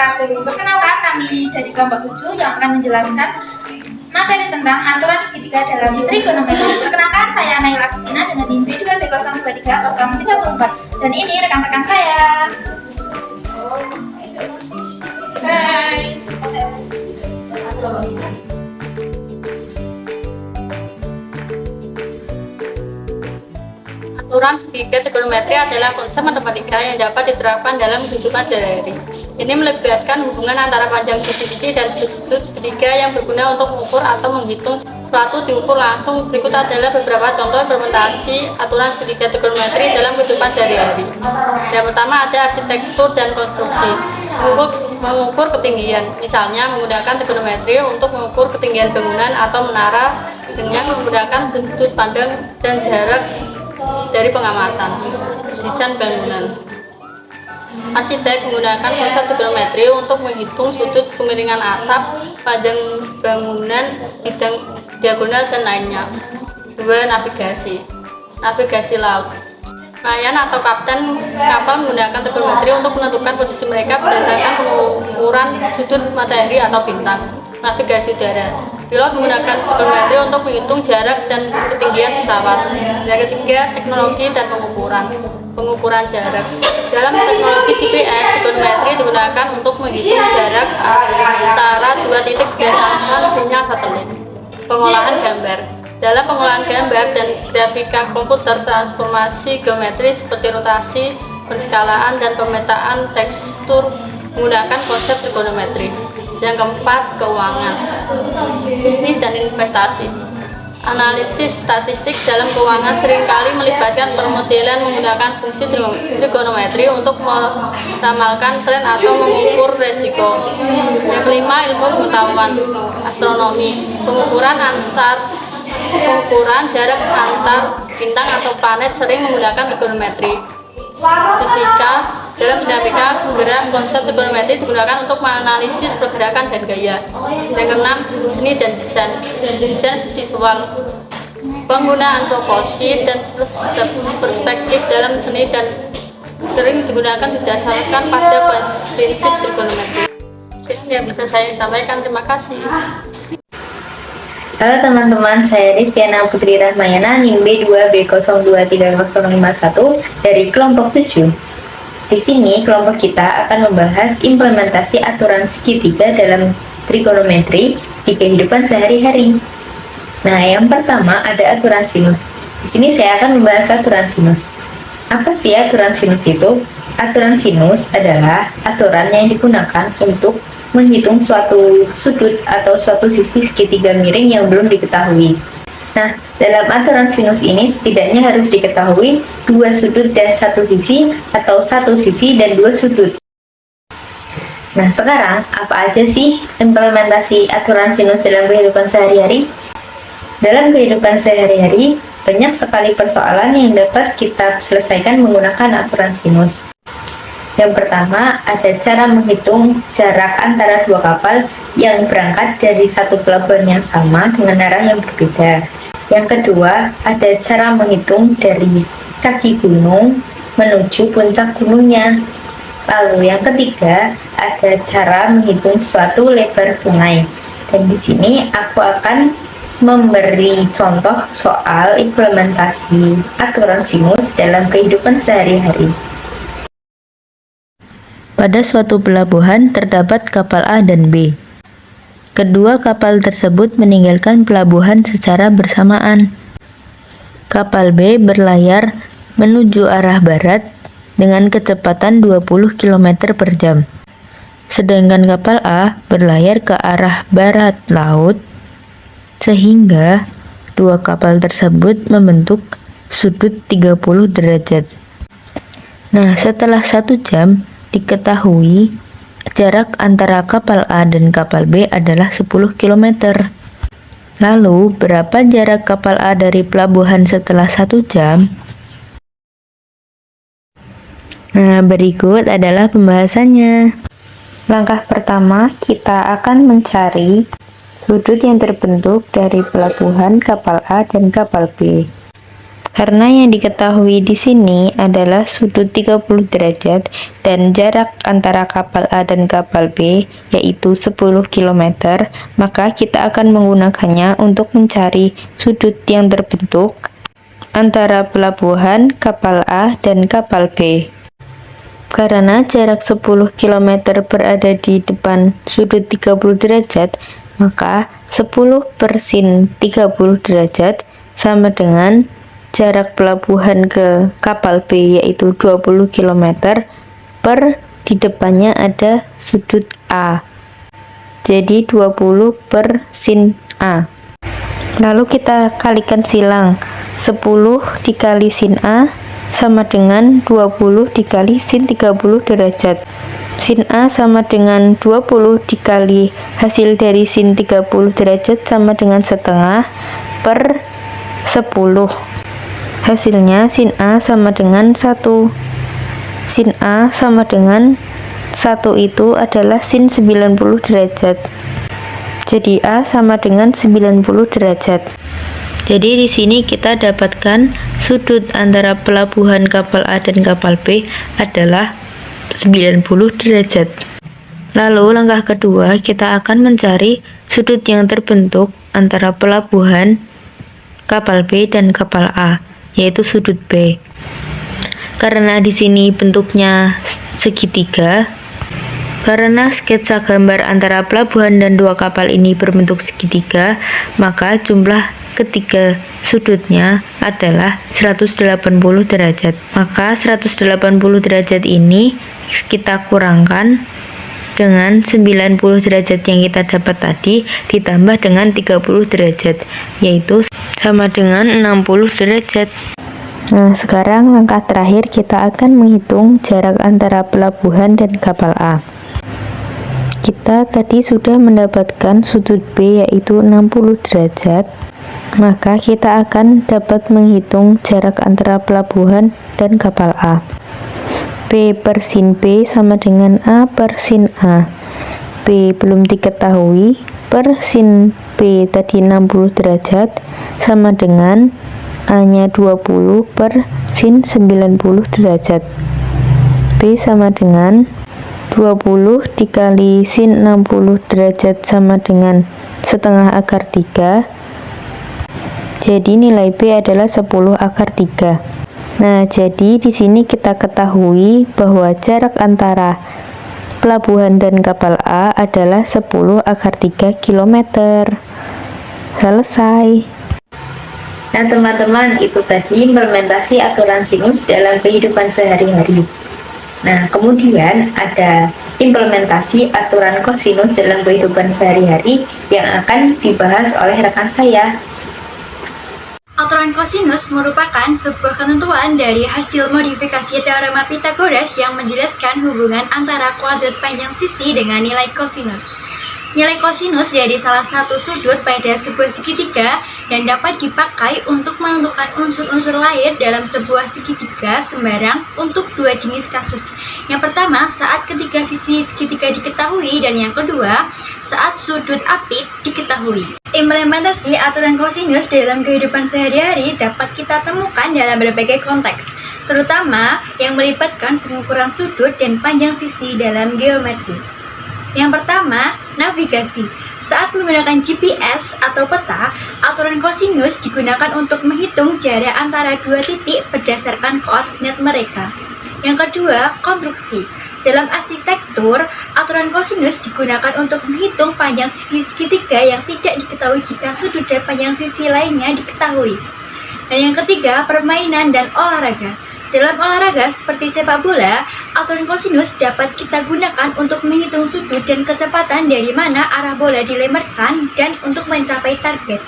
wabarakatuh. Perkenalkan, kami dari kelompok 7 yang akan menjelaskan materi tentang aturan segitiga dalam trigonometri. Perkenalkan, saya Naila Agustina dengan NIM B2B023034. Dan ini rekan-rekan saya. Hai. Aturan segitiga trigonometri adalah konsep matematika yang dapat diterapkan dalam kehidupan sehari-hari. Ini melibatkan hubungan antara panjang sisi dan sudut segitiga yang berguna untuk mengukur atau menghitung suatu diukur langsung. Berikut adalah beberapa contoh implementasi aturan segitiga trigonometri dalam kehidupan sehari-hari. Yang pertama ada arsitektur dan konstruksi. Mengukur ketinggian, misalnya menggunakan trigonometri untuk mengukur ketinggian bangunan atau menara dengan menggunakan sudut pandang dan jarak dari pengamatan. Desain bangunan. Arsitek menggunakan konsep trigonometri untuk menghitung sudut, kemiringan atap, panjang bangunan, bidang diagonal, dan lainnya. 2. Navigasi laut. Nelayan atau kapten kapal menggunakan trigonometri untuk menentukan posisi mereka berdasarkan pengukuran sudut matahari atau bintang. Navigasi udara. Pilot menggunakan trigonometri untuk menghitung jarak dan ketinggian pesawat. Yang ketiga, teknologi dan pengukuran jarak. Dalam teknologi GPS, trigonometri digunakan untuk menghitung jarak antara dua titik berdasarkan sinyal satelit. Pengolahan gambar. Dalam pengolahan gambar dan grafika komputer, transformasi geometri seperti rotasi, penskalaan, dan pemetaan tekstur menggunakan konsep trigonometri. Yang keempat, keuangan, bisnis dan investasi. Analisis statistik dalam keuangan seringkali melibatkan permodelan menggunakan fungsi trigonometri untuk meramalkan tren atau mengukur resiko. Yang kelima, ilmu pengetahuan, astronomi, pengukuran jarak antar bintang atau planet sering menggunakan trigonometri. Fisika, dalam dinamika gerak, konsep trigonometri digunakan untuk menganalisis pergerakan dan gaya. Yang keenam, seni dan desain visual. Penggunaan proporsi dan perspektif dalam seni dan sering digunakan didasarkan pada prinsip trigonometri. Itu yang bisa saya sampaikan. Terima kasih. Halo teman-teman, saya Destiana Putri Rahmayana, NIM B2B023051 dari kelompok 7. Di sini kelompok kita akan membahas implementasi aturan segitiga dalam trigonometri di kehidupan sehari-hari. Nah, yang pertama ada aturan sinus. Di sini saya akan membahas aturan sinus. Apa sih aturan sinus itu? Aturan sinus adalah aturan yang digunakan untuk menghitung suatu sudut atau suatu sisi segitiga miring yang belum diketahui. Nah, dalam aturan sinus ini setidaknya harus diketahui dua sudut dan satu sisi atau satu sisi dan dua sudut. Nah, sekarang apa aja sih implementasi aturan sinus dalam kehidupan sehari-hari? Dalam kehidupan sehari-hari, banyak sekali persoalan yang dapat kita selesaikan menggunakan aturan sinus. Yang pertama, ada cara menghitung jarak antara dua kapal yang berangkat dari satu pelabuhan yang sama dengan arah yang berbeda. Yang kedua, ada cara menghitung dari kaki gunung menuju puncak gunungnya. Lalu yang ketiga, ada cara menghitung suatu lebar sungai. Dan di sini aku akan memberi contoh soal implementasi aturan sinus dalam kehidupan sehari-hari. Pada suatu pelabuhan terdapat kapal A dan B. Kedua kapal tersebut meninggalkan pelabuhan secara bersamaan. Kapal B berlayar menuju arah barat dengan kecepatan 20 km per jam. Sedangkan kapal A berlayar ke arah barat laut, sehingga dua kapal tersebut membentuk sudut 30 derajat. Nah, setelah 1 jam, diketahui jarak antara kapal A dan kapal B adalah 10 km. Lalu, berapa jarak kapal A dari pelabuhan setelah 1 jam? Nah, berikut adalah pembahasannya. Langkah pertama, kita akan mencari sudut yang terbentuk dari pelabuhan kapal A dan kapal B. Karena yang diketahui di sini adalah sudut 30 derajat dan jarak antara kapal A dan kapal B yaitu 10 km, maka kita akan menggunakannya untuk mencari sudut yang terbentuk antara pelabuhan kapal A dan kapal B. Karena jarak 10 km berada di depan sudut 30 derajat, maka 10 per sin 30 derajat sama dengan jarak pelabuhan ke kapal B yaitu 20 km per di depannya ada sudut A. Jadi 20 per sin A. Lalu kita kalikan silang. 10 dikali sin A sama dengan 20 dikali sin 30 derajat. Sin A sama dengan 20 dikali hasil dari sin 30 derajat sama dengan setengah per 10. Hasilnya sin A sama dengan 1. Sin A sama dengan 1 itu adalah sin 90 derajat. Jadi A sama dengan 90 derajat. Jadi di sini kita dapatkan sudut antara pelabuhan kapal A dan kapal B adalah 90 derajat. Lalu langkah kedua, kita akan mencari sudut yang terbentuk antara pelabuhan kapal B dan kapal A, yaitu sudut B. Karena di sini bentuknya segitiga, karena sketsa gambar antara pelabuhan dan dua kapal ini berbentuk segitiga, maka jumlah ketiga sudutnya adalah 180 derajat. Maka 180 derajat ini kita kurangkan dengan 90 derajat yang kita dapat tadi ditambah dengan 30 derajat, yaitu sama dengan 60 derajat. Nah, sekarang langkah terakhir kita akan menghitung jarak antara pelabuhan dan kapal A. Kita tadi sudah mendapatkan sudut B yaitu 60 derajat, maka kita akan dapat menghitung jarak antara pelabuhan dan kapal A. B per sin B sama dengan A per sin A. B belum diketahui, per sin B tadi 60 derajat sama dengan A-nya 20 per sin 90 derajat. B sama dengan 20 dikali sin 60 derajat sama dengan setengah akar 3. Jadi nilai B adalah 10 akar 3. Nah, jadi di sini kita ketahui bahwa jarak antara pelabuhan dan kapal A adalah 10 akar 3 km. Selesai. Nah, teman-teman, itu tadi implementasi aturan sinus dalam kehidupan sehari-hari. Nah, kemudian ada implementasi aturan kosinus dalam kehidupan sehari-hari yang akan dibahas oleh rekan saya. Aturan kosinus merupakan sebuah ketentuan dari hasil modifikasi teorema Pythagoras yang menjelaskan hubungan antara kuadrat panjang sisi dengan nilai kosinus. Nilai kosinus dari salah satu sudut pada sebuah segitiga dan dapat dipakai untuk menentukan unsur-unsur lain dalam sebuah segitiga sembarang untuk dua jenis kasus. Yang pertama, saat ketiga sisi segitiga diketahui, dan yang kedua, saat sudut apit diketahui. Implementasi aturan kosinus dalam kehidupan sehari-hari dapat kita temukan dalam berbagai konteks, terutama yang melibatkan pengukuran sudut dan panjang sisi dalam geometri. Yang pertama, navigasi. Saat menggunakan GPS atau peta, aturan kosinus digunakan untuk menghitung jarak antara dua titik berdasarkan koordinat mereka. Yang kedua, konstruksi. Dalam arsitektur, aturan kosinus digunakan untuk menghitung panjang sisi segitiga yang tidak diketahui jika sudut dan panjang sisi lainnya diketahui. Dan yang ketiga, permainan dan olahraga. Dalam olahraga seperti sepak bola, aturan kosinus dapat kita gunakan untuk menghitung sudut dan kecepatan dari mana arah bola dilemparkan dan untuk mencapai target.